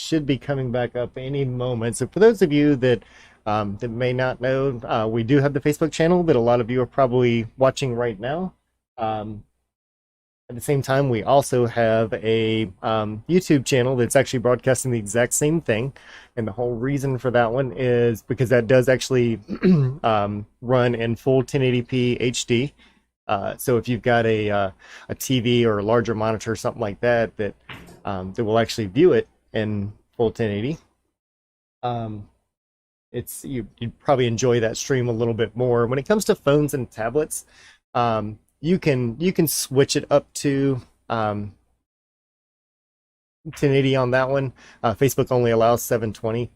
should be coming back up any moment. So for those of you that may not know, we do have the Facebook channel that a lot of you are probably watching right now. Um, at the same time, we also have a YouTube channel that's actually broadcasting the exact same thing. And the whole reason for that one is because that does actually run in full 1080p HD. So if you've got a TV or a larger monitor or something like that that will actually view it in full 1080, you'd probably enjoy that stream a little bit more. When it comes to phones and tablets, you can switch it up to 1080 on that one. Facebook only allows 720.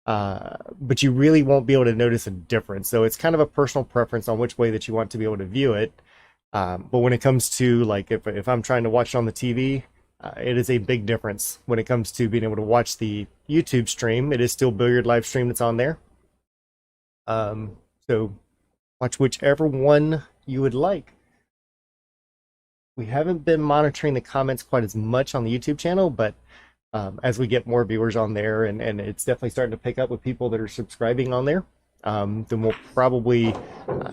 But you really won't be able to notice a difference. So it's kind of a personal preference on which way that you want to be able to view it. But when it comes to like if I'm trying to watch it on the TV, it is a big difference when it comes to being able to watch the YouTube stream. It is still Billiard live stream that's on there. So watch whichever one you would like. We haven't been monitoring the comments quite as much on the YouTube channel, but as we get more viewers on there, and it's definitely starting to pick up with people that are subscribing on there, then we'll probably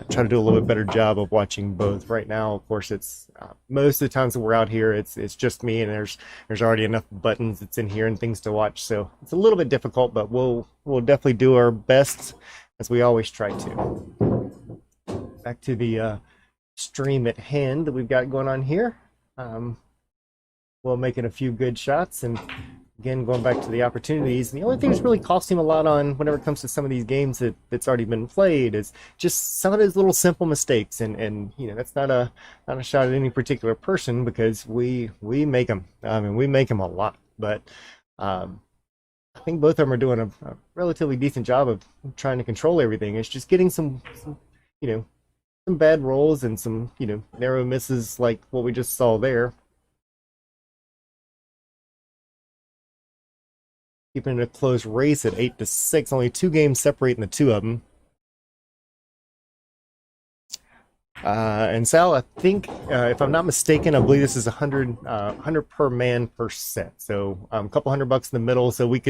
try to do a little bit better job of watching both. Right now, of course, it's most of the times that we're out here, it's just me, and there's already enough buttons that's in here and things to watch, so it's a little bit difficult, but we'll definitely do our best as we always try to. Back to the stream at hand that we've got going on here. Will making a few good shots, and again going back to the opportunities. And the only thing that's really cost him a lot on whenever it comes to some of these games that's already been played is just some of those little simple mistakes. And you know, that's not a shot at any particular person, because we make them. I mean, we make them a lot, but I think both of them are doing a relatively decent job of trying to control everything. It's just getting some you know, some bad rolls and some, narrow misses like what we just saw there. Keeping it a close race at 8-6, only 2 games separating the two of them. And Sal, I think, if I'm not mistaken, I believe this is 100 per man per set. So a couple $100 in the middle. So we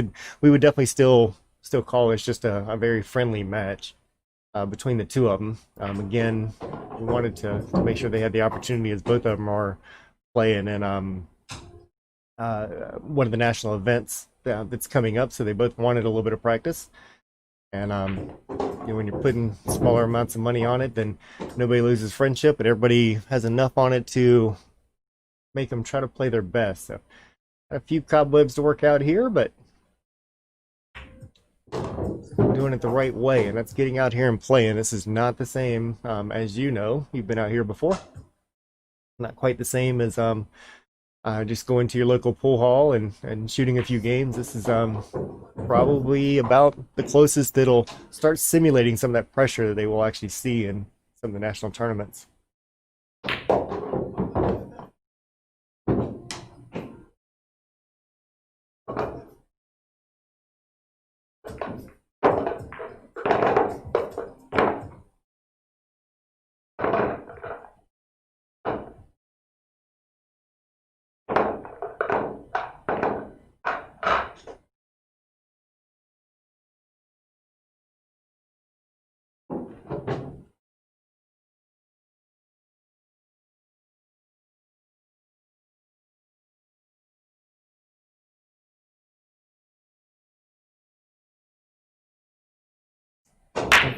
would definitely still call this just a very friendly match between the two of them. Again, we wanted to make sure they had the opportunity, as both of them are playing in one of the national events that's coming up. So they both wanted a little bit of practice. And when you're putting smaller amounts of money on it, then nobody loses friendship, but everybody has enough on it to make them try to play their best. So a few cobwebs to work out here, but doing it the right way, and that's getting out here and playing. This is not the same, as you've been out here before. Not quite the same as just going to your local pool hall and shooting a few games. This is probably about the closest that'll start simulating some of that pressure that they will actually see in some of the national tournaments.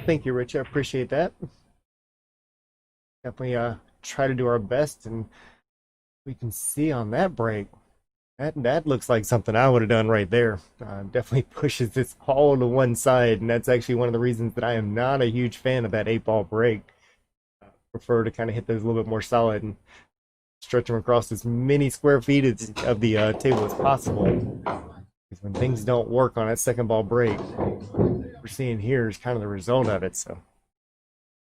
Thank you, Rich. I appreciate that. Definitely try to do our best, and we can see on that break. That looks like something I would have done right there. Definitely pushes this all to one side, and that's actually one of the reasons that I am not a huge fan of that 8-ball break. Prefer to kind of hit those a little bit more solid and stretch them across as many square feet of the table as possible. Because when things don't work on that second ball break, what we're seeing here is kind of the result of it. So,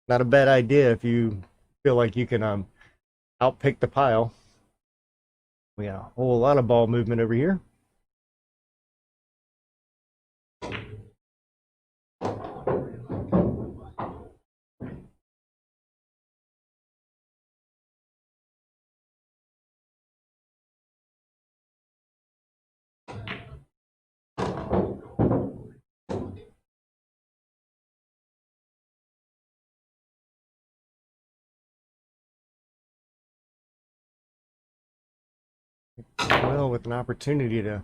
not a bad idea if you feel like you can outpick the pile. We got a whole lot of ball movement over here. Well, with an opportunity to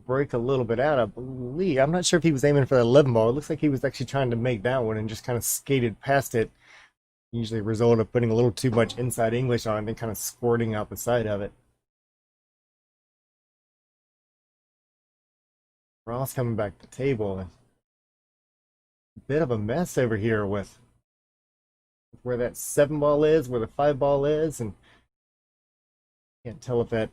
break a little bit out, I believe. I'm not sure if he was aiming for that 11 ball. It looks like he was actually trying to make that one and just kind of skated past it. Usually a result of putting a little too much inside English on it and then kind of squirting out the side of it. Ross coming back to the table. A bit of a mess over here with where that 7 ball is, where the 5 ball is, and can't tell if that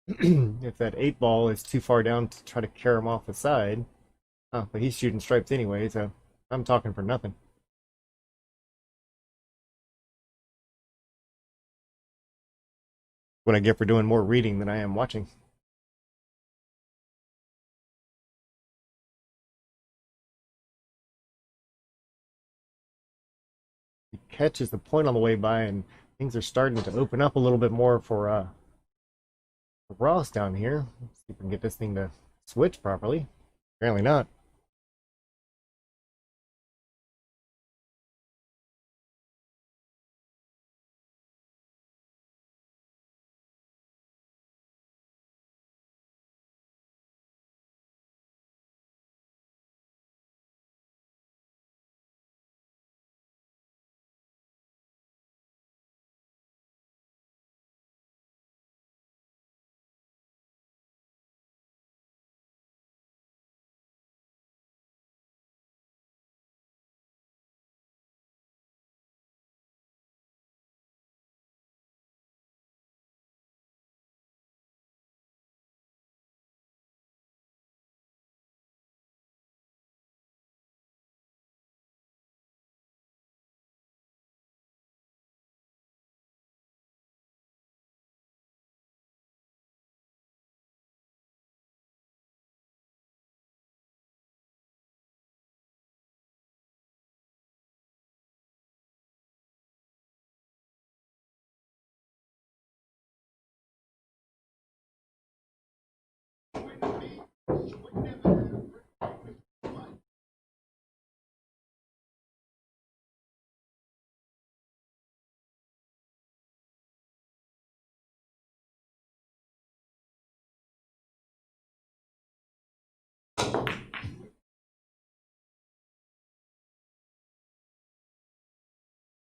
if that 8 ball is too far down to try to carry him off the side. Oh, but he's shooting stripes anyway, so I'm talking for nothing. What I get for doing more reading than I am watching. He catches the point on the way by, and things are starting to open up a little bit more for Ross down here. Let's see if we can get this thing to switch properly. Apparently not.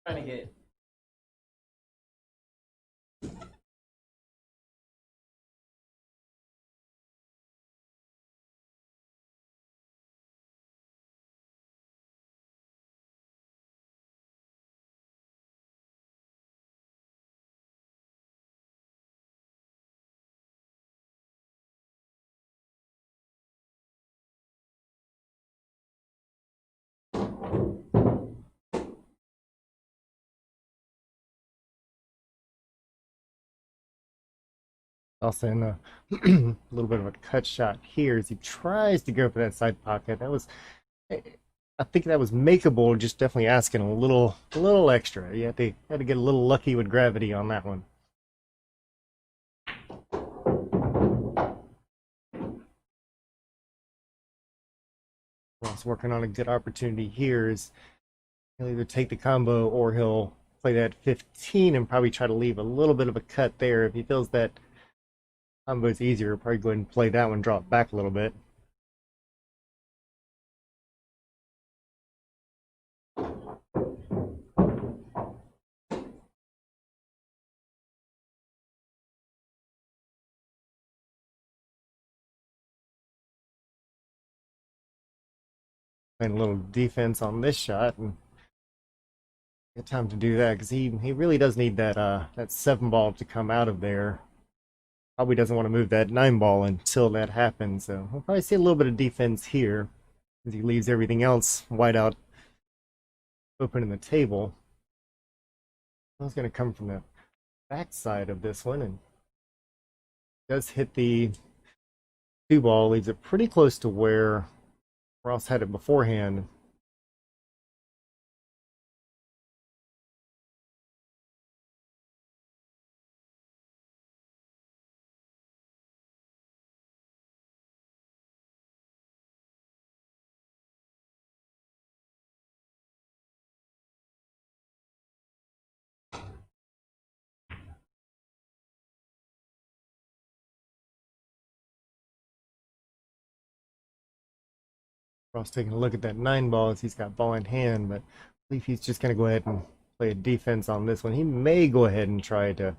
Trying to get also in a little bit of a cut shot here as he tries to go for that side pocket. That was, I think that was makeable. Just definitely asking a little extra. You had to get a little lucky with gravity on that one. Ross working on a good opportunity here. Is he'll either take the combo or he'll play that 15 and probably try to leave a little bit of a cut there. If he feels that combo is easier, he'll probably go ahead and play that one, drop back a little bit. Playing a little defense on this shot and get time to do that because he really does need that 7 ball to come out of there. Probably doesn't want to move that 9 ball until that happens. So we'll probably see a little bit of defense here as he leaves everything else wide out open in the table. It's going to come from the backside of this one and does hit the 2 ball, leaves it pretty close to where Ross had it beforehand. Ross taking a look at that 9 ball as he's got ball in hand, but I believe he's just going to go ahead and play a defense on this one. He may go ahead and try to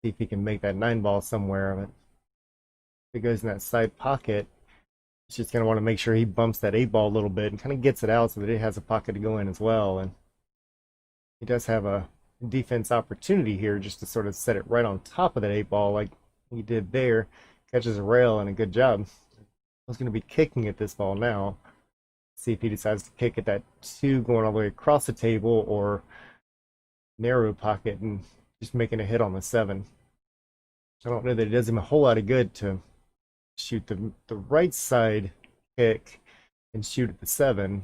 see if he can make that 9 ball somewhere. But if it goes in that side pocket, he's just going to want to make sure he bumps that 8 ball a little bit and kind of gets it out so that it has a pocket to go in as well. And he does have a defense opportunity here just to sort of set it right on top of that 8 ball like he did there. Catches a rail and a good job. I was going to be kicking at this ball now. See if he decides to kick at that 2 going all the way across the table or narrow pocket and just making a hit on the 7. I don't know that it does him a whole lot of good to shoot the right side kick and shoot at the 7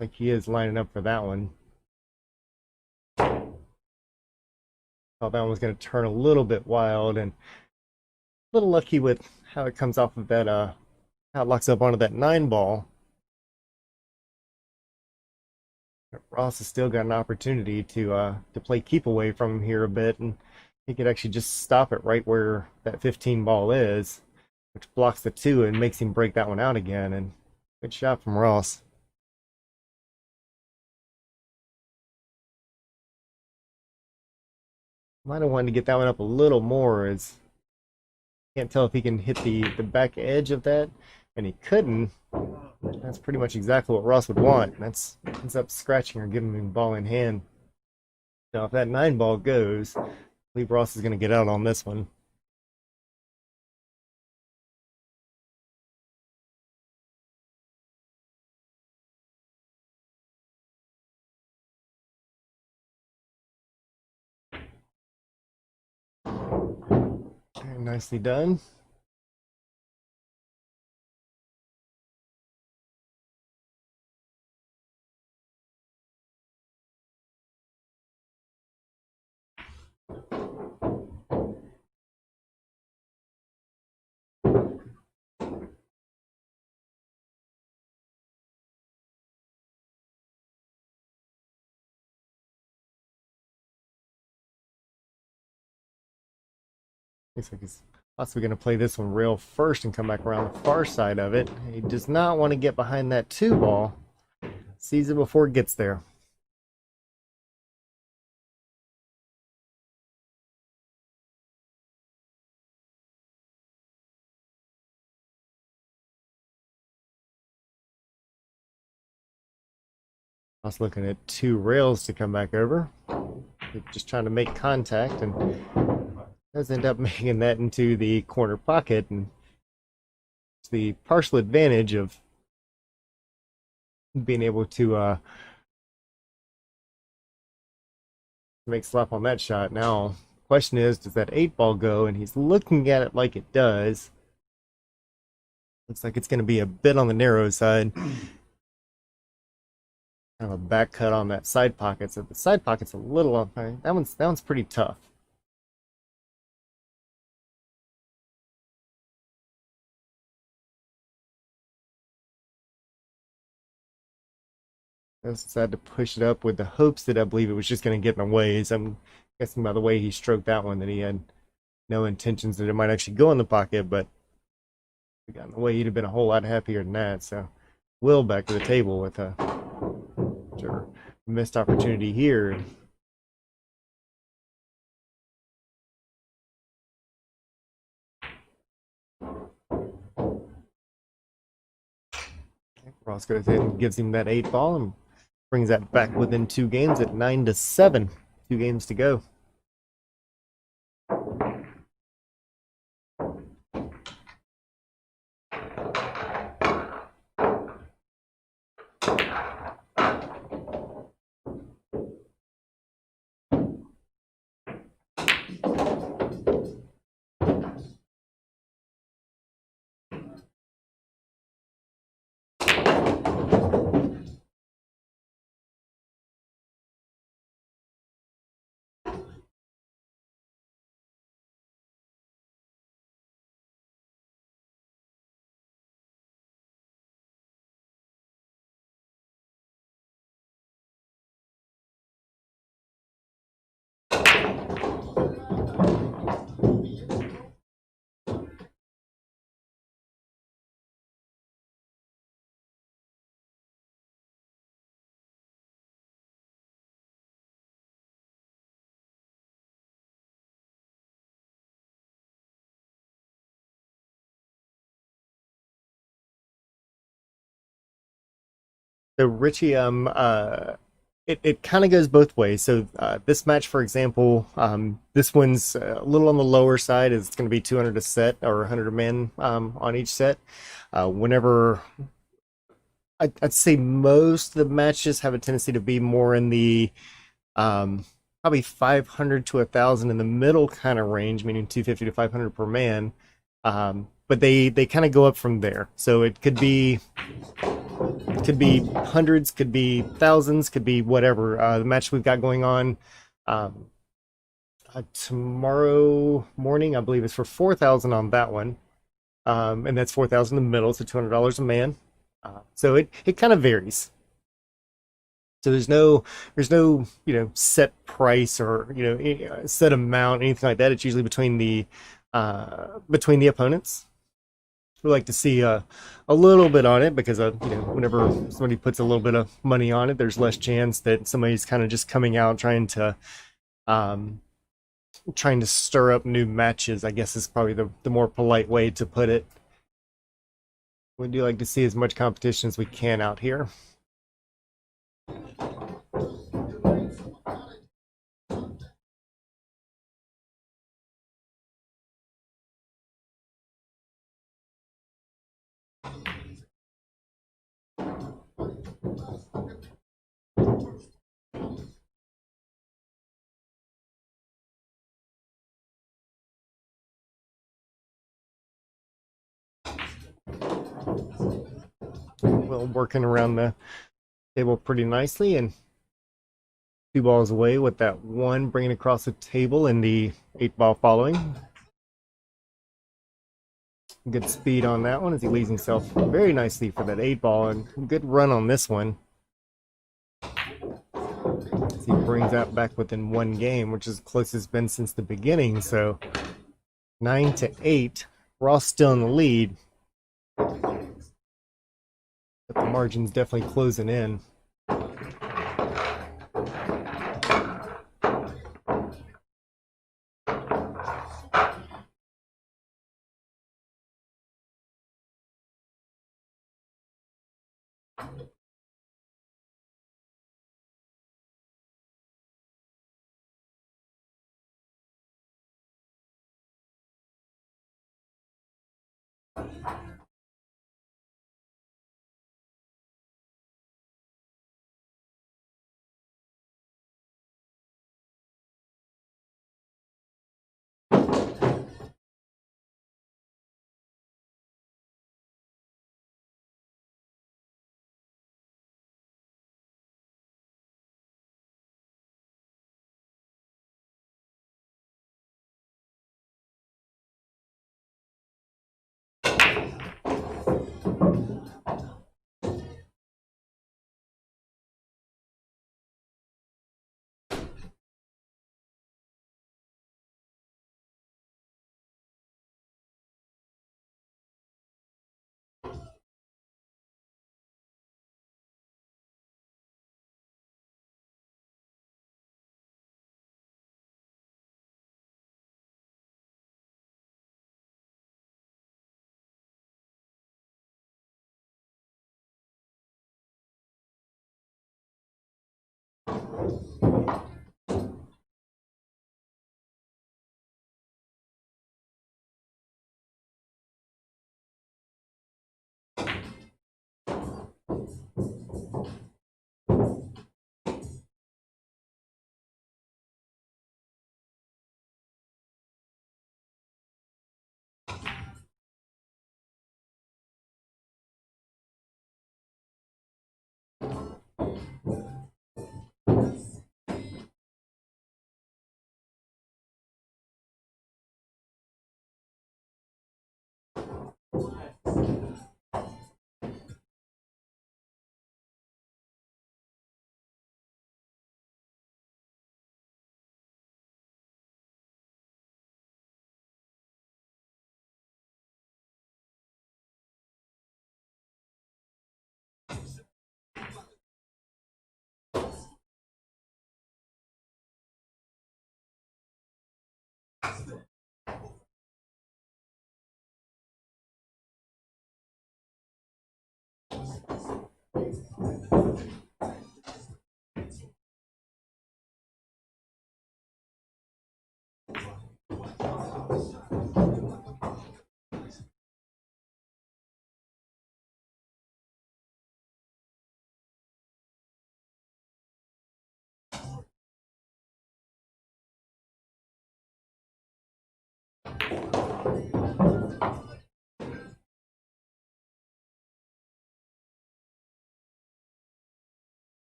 like he is lining up for that one. Thought that one was going to turn a little bit wild and a little lucky with how it comes off of that, how it locks up onto that 9 ball. Ross has still got an opportunity to play keep away from him here a bit, and he could actually just stop it right where that 15 ball is, which blocks the 2 and makes him break that one out again. And good shot from Ross. Might have wanted to get that one up a little more, as can't tell if he can hit the back edge of that, and he couldn't. That's pretty much exactly what Ross would want. That's ends up scratching or giving him ball in hand. Now, if that 9 ball goes, I believe Ross is going to get out on this one. Okay, nicely done. Looks like he's possibly going to play this one rail first and come back around the far side of it. He does not want to get behind that 2 ball. Sees it before it gets there. I was looking at 2 rails to come back over. Just trying to make contact, and does end up making that into the corner pocket, and it's the partial advantage of being able to make slap on that shot. Now, question is, does that 8 ball go? And he's looking at it like it does. Looks like it's going to be a bit on the narrow side. Kind of a back cut on that side pocket, so the side pocket's a little up. That one's pretty tough. I just decided to push it up with the hopes that I believe it was just going to get in the way. So I'm guessing by the way he stroked that one that he had no intentions that it might actually go in the pocket, but if it got in the way, he'd have been a whole lot happier than that. So Will back to the table with a missed opportunity here. Ross goes in and gives him that 8 ball and brings that back within 2 games at 9-7. 2 games to go. So Richie, it kind of goes both ways. So this match, for example, this one's a little on the lower side. It's going to be 200 a set or 100 a man on each set. Whenever I'd say most of the matches have a tendency to be more in the um, probably 500 to 1,000 in the middle kind of range, meaning 250 to 500 per man. But they kind of go up from there. So it could be hundreds, could be thousands, could be whatever. The match we've got going on um, tomorrow morning, I believe, is for 4,000 on that one, and that's 4,000 in the middle, so $200 a man. So it kind of varies. So there's no set price or set amount, anything like that. It's usually between the opponents. We like to see a little bit on it because whenever somebody puts a little bit of money on it, there's less chance that somebody's kind of just coming out um, trying to stir up new matches. I guess is probably the more polite way to put it. We do like to see as much competition as we can out here. Well, working around the table pretty nicely, and two balls away with that one bringing across the table and the eight ball following. Good speed on that one as he leads himself very nicely for that eight ball, and good run on this one as he brings that back within one game, which is the closest it's been since the beginning. So 9-8, we're all still in the lead, but the margin's definitely closing in.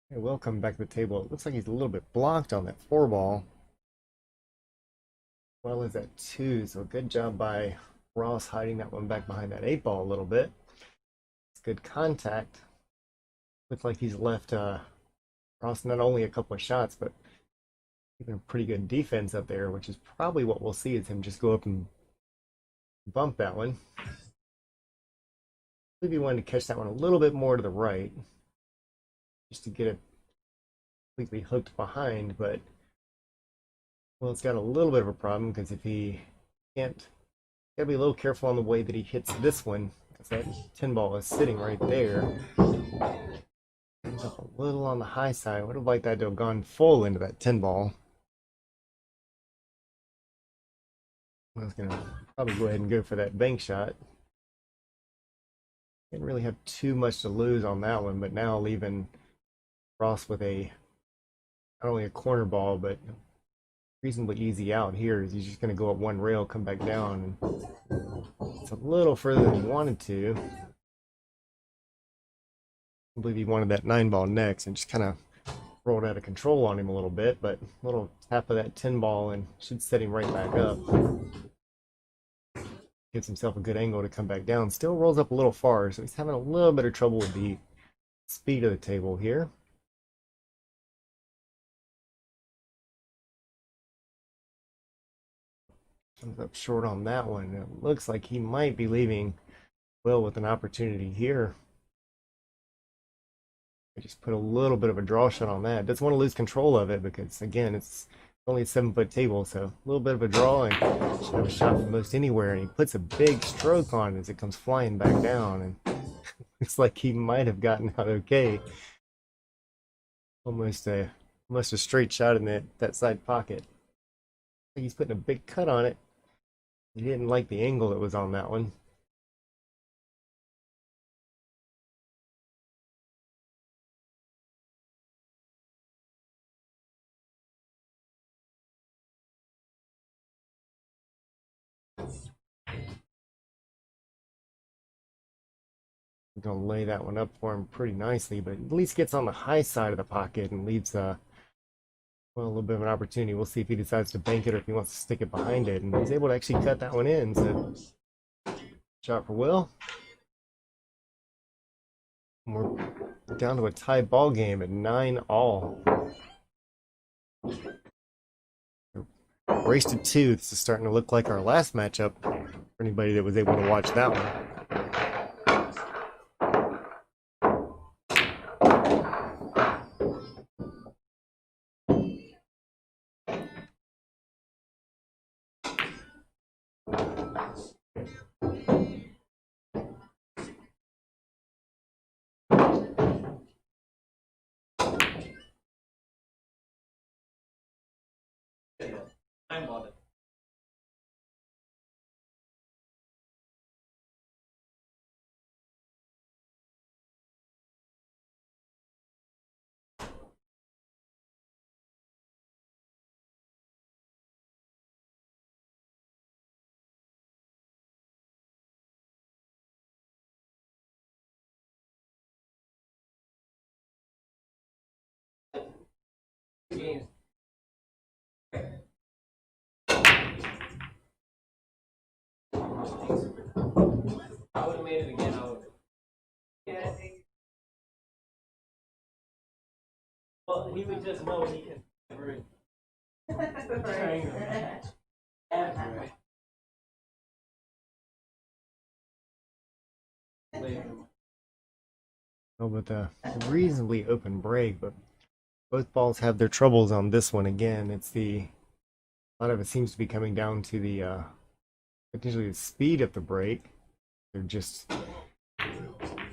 Hey, welcome back to the table. It looks like he's a little bit blocked on that 4 ball, as well as that 2. So good job by Ross hiding that one back behind that 8 ball a little bit. It's good contact. Looks like he's left Ross not only a couple of shots, but even a pretty good defense up there, which is probably what we'll see is him just go up and bump that one. I believe he wanted to catch that one a little bit more to the right, just to get it completely hooked behind, but well, it's got a little bit of a problem because if he can't, gotta be a little careful on the way that he hits this one, because that 10 ball is sitting right there. Ends up a little on the high side. I would have liked that to have gone full into that 10 ball. I was gonna probably go ahead and go for that bank shot. Didn't really have too much to lose on that one, but now leaving Ross with a not only a corner ball, but reasonably easy out here is he's just going to go up one rail, come back down, and it's a little further than he wanted to. I believe he wanted that 9 ball next and just kind of rolled out of control on him a little bit, but a little tap of that 10 ball and should set him right back up. Gives himself a good angle to come back down. Still rolls up a little far, so he's having a little bit of trouble with the speed of the table here. Comes up short on that one. It looks like he might be leaving Will with an opportunity here. I just put a little bit of a draw shot on that. Doesn't want to lose control of it because, again, it's only a 7-foot table, so a little bit of a draw and should have a shot from most anywhere. And he puts a big stroke on it as it comes flying back down, and looks like he might have gotten out okay. Almost a straight shot in that side pocket. He's putting a big cut on it. He didn't like the angle that was on that one. I'm gonna lay that one up for him pretty nicely, but at least gets on the high side of the pocket and leaves well, a little bit of an opportunity. We'll see if he decides to bank it or if he wants to stick it behind it. And he's able to actually cut that one in. So shot for Will. We're down to a tie ball game at 9-all. Race to 2. This is starting to look like our last matchup for anybody that was able to watch that one. I'm on it. he would just know he can never train him. Ever. Oh, with a reasonably open break, but both balls have their troubles on this one again. A lot of it seems to be coming down to the potentially the speed of the break. They're just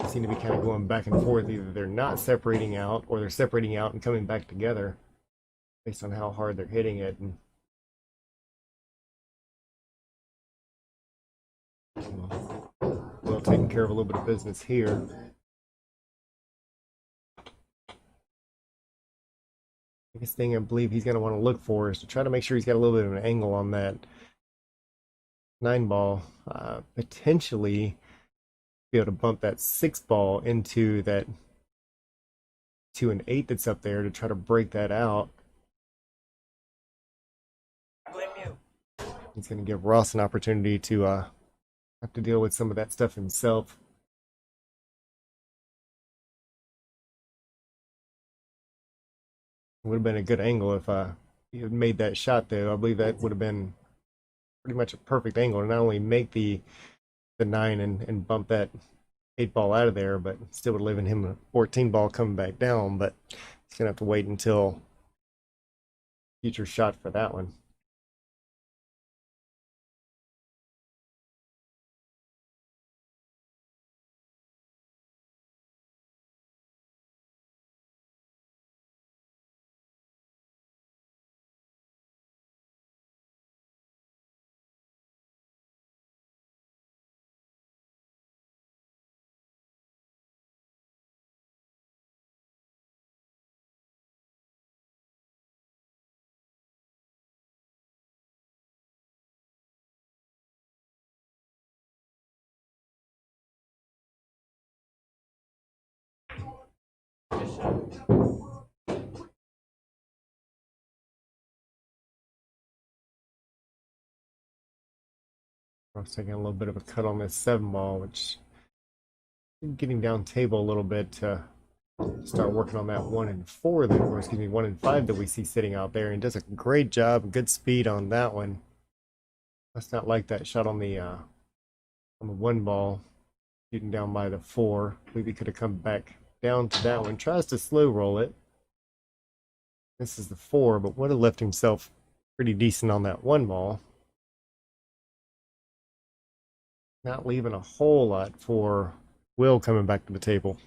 seem to be kind of going back and forth. Either they're not separating out or they're separating out and coming back together based on how hard they're hitting it. And well, taking care of a little bit of business here. Biggest thing I believe he's going to want to look for is to try to make sure he's got a little bit of an angle on that 9 ball. Potentially be able to bump that 6 ball into that 2 and 8 that's up there to try to break that out. He's going to give Ross an opportunity to have to deal with some of that stuff himself. It would have been a good angle if he had made that shot, though. I believe that would have been pretty much a perfect angle to not only make the 9 and bump that 8 ball out of there, but still would have given him a 14 ball coming back down. But he's going to have to wait until future shot for that one. I was taking a little bit of a cut on this 7 ball, which getting down table a little bit to start working on that 1 and 4 that, or excuse me, 1 and 5 that we see sitting out there, and does a great job, good speed on that one. That's not like that shot on the 1 ball, shooting down by the 4. Maybe he could have come back down to that one. Tries to slow roll it. This is the 4, but would have left himself pretty decent on that 1 ball. Not leaving a whole lot for Will coming back to the table.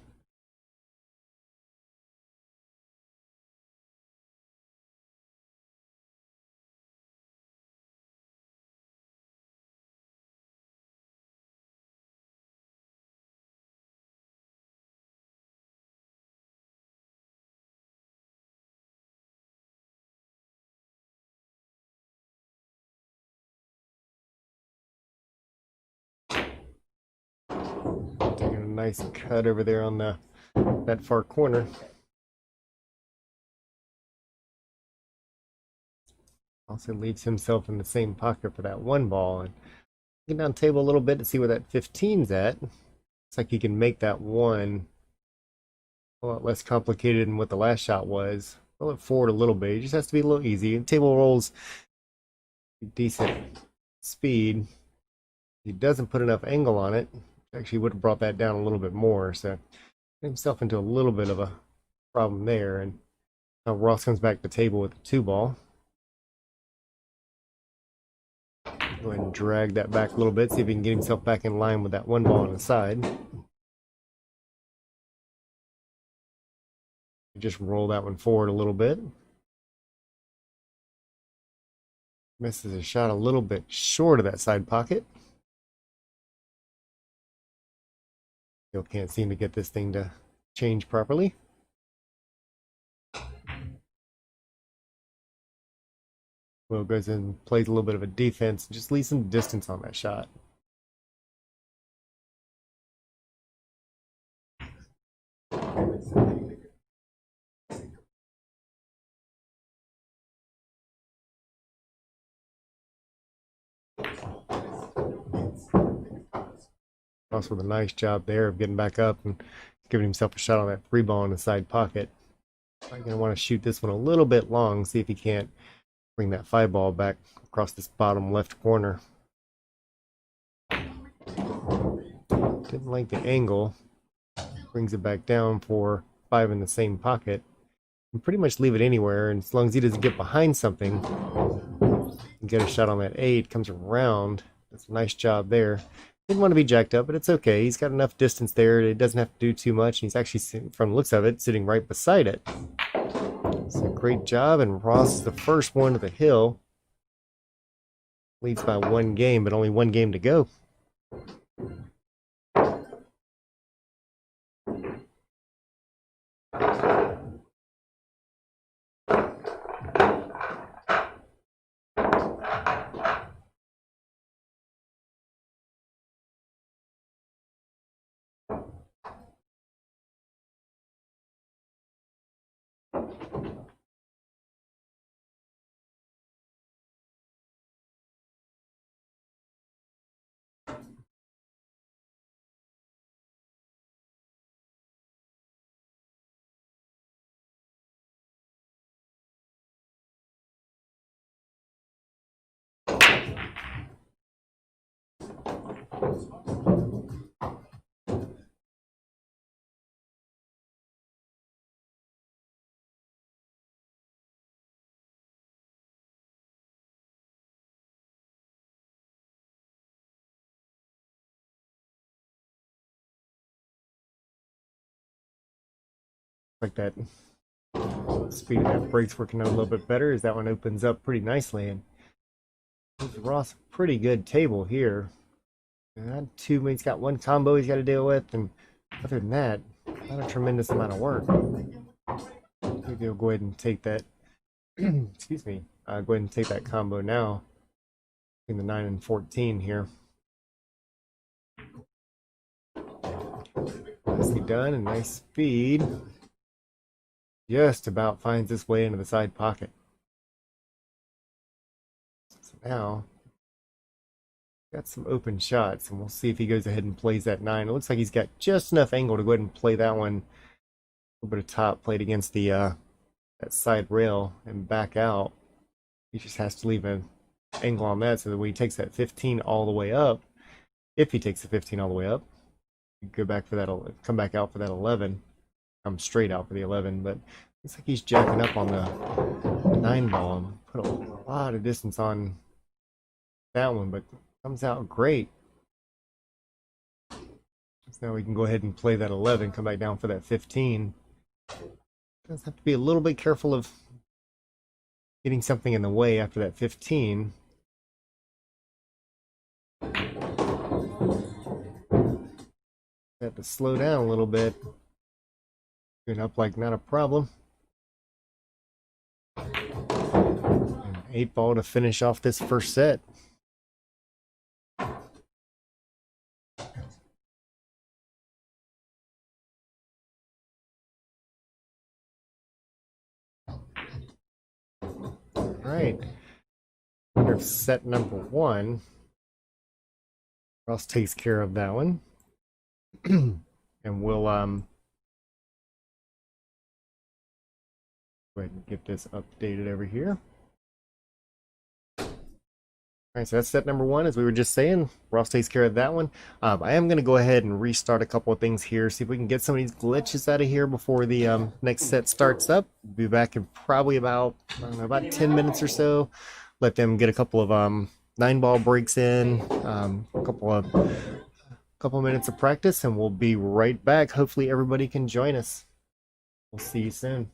Taking a nice cut over there on that far corner. Also leaves himself in the same pocket for that 1 ball. And get down table a little bit to see where that 15's at. Looks like he can make that 1 a lot less complicated than what the last shot was. Roll it forward a little bit. It just has to be a little easy. Table rolls decent speed. He doesn't put enough angle on it. Actually would have brought that down a little bit more. So got himself into a little bit of a problem there. And now Ross comes back to table with the 2 ball. Go ahead and drag that back a little bit, see if he can get himself back in line with that 1 ball on the side. Just roll that one forward a little bit. Misses a shot a little bit short of that side pocket. Still can't seem to get this thing to change properly. Will goes in and plays a little bit of a defense, just leaves some distance on that shot. Ross with a nice job there of getting back up and giving himself a shot on that 3 ball in the side pocket. I'm going to want to shoot this one a little bit long, see if he can't bring that 5-ball back across this bottom left corner. Didn't like the angle. Brings it back down for 5 in the same pocket. And pretty much leave it anywhere, and as long as he doesn't get behind something, get a shot on that 8, comes around. That's a nice job there. Didn't want to be jacked up, but it's okay. He's got enough distance there. It doesn't have to do too much. And he's actually, from the looks of it, sitting right beside it. It's a great job, and Ross is the first one to the hill. Leads by 1 game, but only 1 game to go. Like that. Speed of that brake's working out a little bit better as that one opens up pretty nicely, and gives Ross a pretty good table here. He's got 1 combo he's got to deal with, and other than that, not a tremendous amount of work. Maybe I'll go ahead and take that. Excuse me. Go ahead and take that combo now. In the 9 and 14 here. Nicely done, and nice speed. Just about finds its way into the side pocket. So now, got some open shots, and we'll see if he goes ahead and plays that 9. It looks like he's got just enough angle to go ahead and play that one. A little bit of top played against the that side rail and back out. He just has to leave an angle on that so that when he takes that 15 all the way up, if he takes the 15 all the way up, you go back for that, come back out for that 11. Come straight out for the 11, but looks like he's jacking up on the 9 ball and put a lot of distance on that one, but comes out great. So now we can go ahead and play that 11, come back down for that 15. Does have to be a little bit careful of getting something in the way after that 15. Have to slow down a little bit. Going up like not a problem. And 8 ball to finish off this first set. All right. Winner of set number 1. Ross takes care of that one. And we'll go ahead and get this updated over here. All right, so that's set number 1, as we were just saying. Ross takes care of that one. I am going to go ahead and restart a couple of things here, see if we can get some of these glitches out of here before the next set starts up. We'll be back in probably about, I don't know, about 10 minutes or so. Let them get a couple of 9-ball breaks in, a couple minutes of practice, and we'll be right back. Hopefully everybody can join us. We'll see you soon.